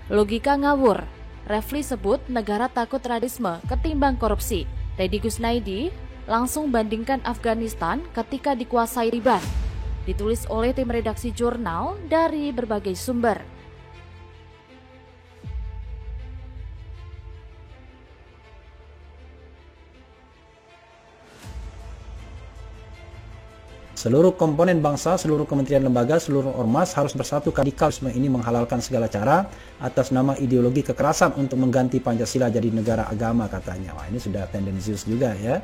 Logika ngawur. Refli sebut negara takut radikalisme ketimbang korupsi. Teddy Kusnaidi langsung bandingkan Afghanistan ketika dikuasai Taliban. Ditulis oleh tim redaksi jurnal dari berbagai sumber. Seluruh komponen bangsa, seluruh kementerian lembaga, seluruh ormas harus bersatu. Radikalisme ini menghalalkan segala cara atas nama ideologi kekerasan untuk mengganti Pancasila jadi negara agama katanya. Wah, ini sudah tendensius juga ya.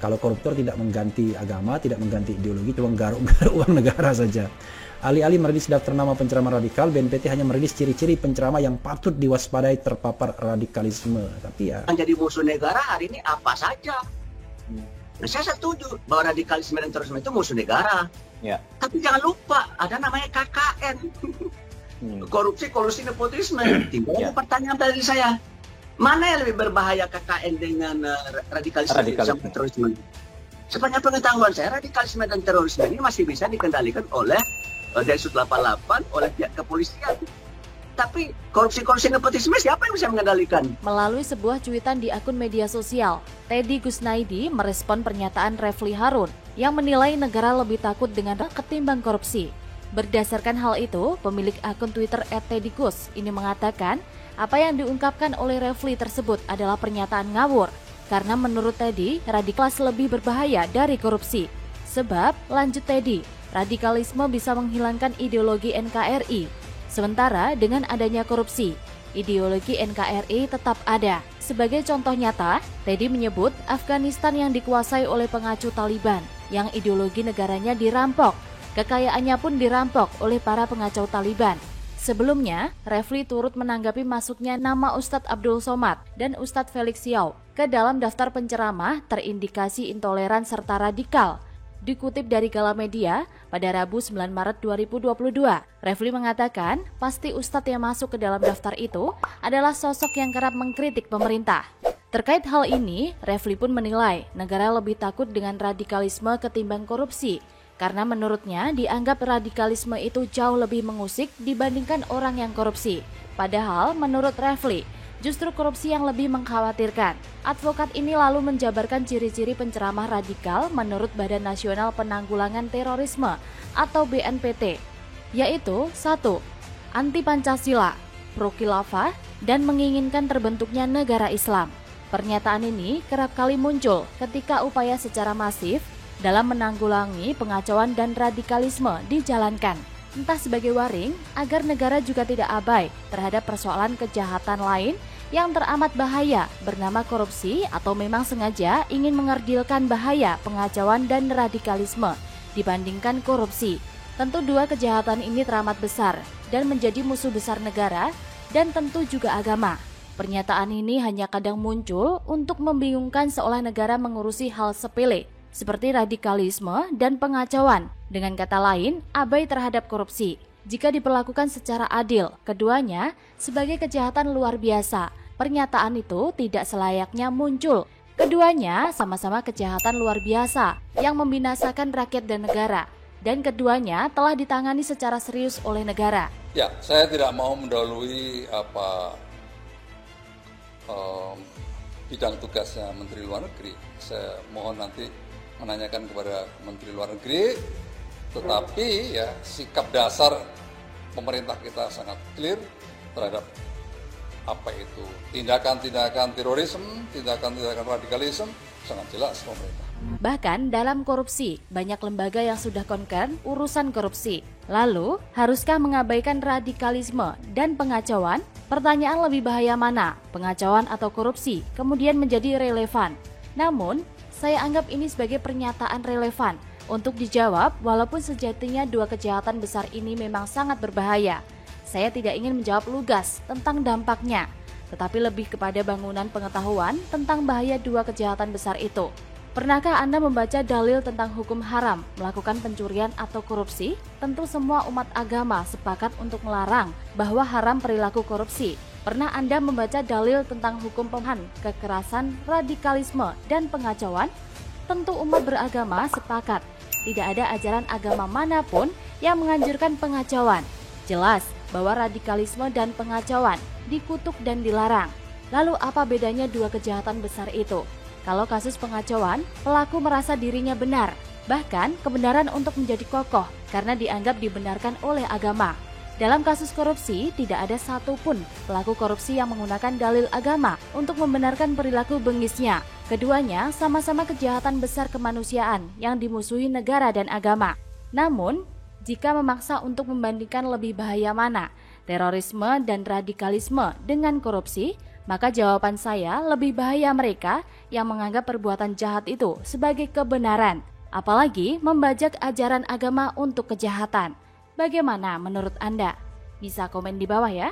Kalau koruptor tidak mengganti agama, tidak mengganti ideologi, cuma garuk-garuk uang negara saja. Alih-alih merilis daftar nama penceramah radikal, BNPT hanya merilis ciri-ciri penceramah yang patut diwaspadai terpapar radikalisme. Tapi ya, yang jadi musuh negara hari ini apa saja. Nah, saya setuju bahwa radikalisme dan terorisme itu musuh negara. Ya. Tapi jangan lupa ada namanya KKN. Korupsi, kolusi, nepotisme. Tinggal pertanyaan dari saya. Mana yang lebih berbahaya KKN dengan radikalisme dan terorisme? Sepanjang pengetahuan saya, radikalisme dan terorisme ini masih bisa dikendalikan oleh Densus 88, oleh pihak kepolisian. Tapi korupsi nepotisme siapa yang bisa mengendalikan? Melalui sebuah cuitan di akun media sosial, Teddy Kusnaidi merespon pernyataan Refli Harun yang menilai negara lebih takut dengan ketimbang korupsi. Berdasarkan hal itu, pemilik akun Twitter @teddykus ini mengatakan apa yang diungkapkan oleh Refli tersebut adalah pernyataan ngawur karena menurut Teddy, radikalisme lebih berbahaya dari korupsi. Sebab, lanjut Teddy, radikalisme bisa menghilangkan ideologi NKRI. Sementara dengan adanya korupsi, ideologi NKRI tetap ada. Sebagai contoh nyata, Teddy menyebut Afghanistan yang dikuasai oleh pengacu Taliban, yang ideologi negaranya dirampok, kekayaannya pun dirampok oleh para pengacau Taliban. Sebelumnya, Refli turut menanggapi masuknya nama Ustadz Abdul Somad dan Ustadz Felix Yau ke dalam daftar penceramah terindikasi intoleran serta radikal. Dikutip dari Galamedia pada Rabu 9 Maret 2022, Refli mengatakan pasti Ustadz yang masuk ke dalam daftar itu adalah sosok yang kerap mengkritik pemerintah. Terkait hal ini, Refli pun menilai negara lebih takut dengan radikalisme ketimbang korupsi, karena menurutnya dianggap radikalisme itu jauh lebih mengusik dibandingkan orang yang korupsi. Padahal menurut Refli, justru korupsi yang lebih mengkhawatirkan. Advokat ini lalu menjabarkan ciri-ciri penceramah radikal menurut Badan Nasional Penanggulangan Terorisme atau BNPT, yaitu 1. Anti Pancasila, pro khilafah, dan menginginkan terbentuknya negara Islam. Pernyataan ini kerap kali muncul ketika upaya secara masif dalam menanggulangi pengacauan dan radikalisme dijalankan, entah sebagai waring agar negara juga tidak abai terhadap persoalan kejahatan lain yang teramat bahaya bernama korupsi atau memang sengaja ingin mengerdilkan bahaya pengacauan dan radikalisme dibandingkan korupsi. Tentu dua kejahatan ini teramat besar dan menjadi musuh besar negara dan tentu juga agama. Pernyataan ini hanya kadang muncul untuk membingungkan seolah negara mengurusi hal sepele seperti radikalisme dan pengacauan. Dengan kata lain, abai terhadap korupsi. Jika diperlakukan secara adil, keduanya sebagai kejahatan luar biasa. Pernyataan itu tidak selayaknya muncul. Keduanya sama-sama kejahatan luar biasa yang membinasakan rakyat dan negara. Dan keduanya telah ditangani secara serius oleh negara. Ya, saya tidak mau mendahului bidang tugasnya Menteri Luar Negeri. Saya mohon nanti menanyakan kepada Menteri Luar Negeri. Tetapi ya sikap dasar pemerintah kita sangat clear terhadap apa itu tindakan-tindakan terorisme, tindakan-tindakan radikalisme, sangat jelas pemerintah. Bahkan dalam korupsi, banyak lembaga yang sudah concern urusan korupsi. Lalu, haruskah mengabaikan radikalisme dan pengacauan? Pertanyaan lebih bahaya mana, pengacauan atau korupsi, kemudian menjadi relevan. Namun, saya anggap ini sebagai pernyataan relevan untuk dijawab walaupun sejatinya dua kejahatan besar ini memang sangat berbahaya. Saya tidak ingin menjawab lugas tentang dampaknya, tetapi lebih kepada bangunan pengetahuan tentang bahaya dua kejahatan besar itu. Pernahkah Anda membaca dalil tentang hukum haram melakukan pencurian atau korupsi? Tentu semua umat agama sepakat untuk melarang bahwa haram perilaku korupsi. Pernah Anda membaca dalil tentang hukum pemahaman, kekerasan, radikalisme, dan pengacauan? Tentu umat beragama sepakat. Tidak ada ajaran agama manapun yang menganjurkan pengacauan. Jelas, bahwa radikalisme dan pengacauan dikutuk dan dilarang. Lalu apa bedanya dua kejahatan besar itu? Kalau kasus pengacauan, pelaku merasa dirinya benar, bahkan kebenaran untuk menjadi kokoh karena dianggap dibenarkan oleh agama. Dalam kasus korupsi, tidak ada satupun pelaku korupsi yang menggunakan dalil agama untuk membenarkan perilaku bengisnya. Keduanya sama-sama kejahatan besar kemanusiaan yang dimusuhi negara dan agama. Namun, jika memaksa untuk membandingkan lebih bahaya mana, terorisme dan radikalisme dengan korupsi, maka jawaban saya lebih bahaya mereka yang menganggap perbuatan jahat itu sebagai kebenaran, apalagi membajak ajaran agama untuk kejahatan. Bagaimana menurut Anda? Bisa komen di bawah ya.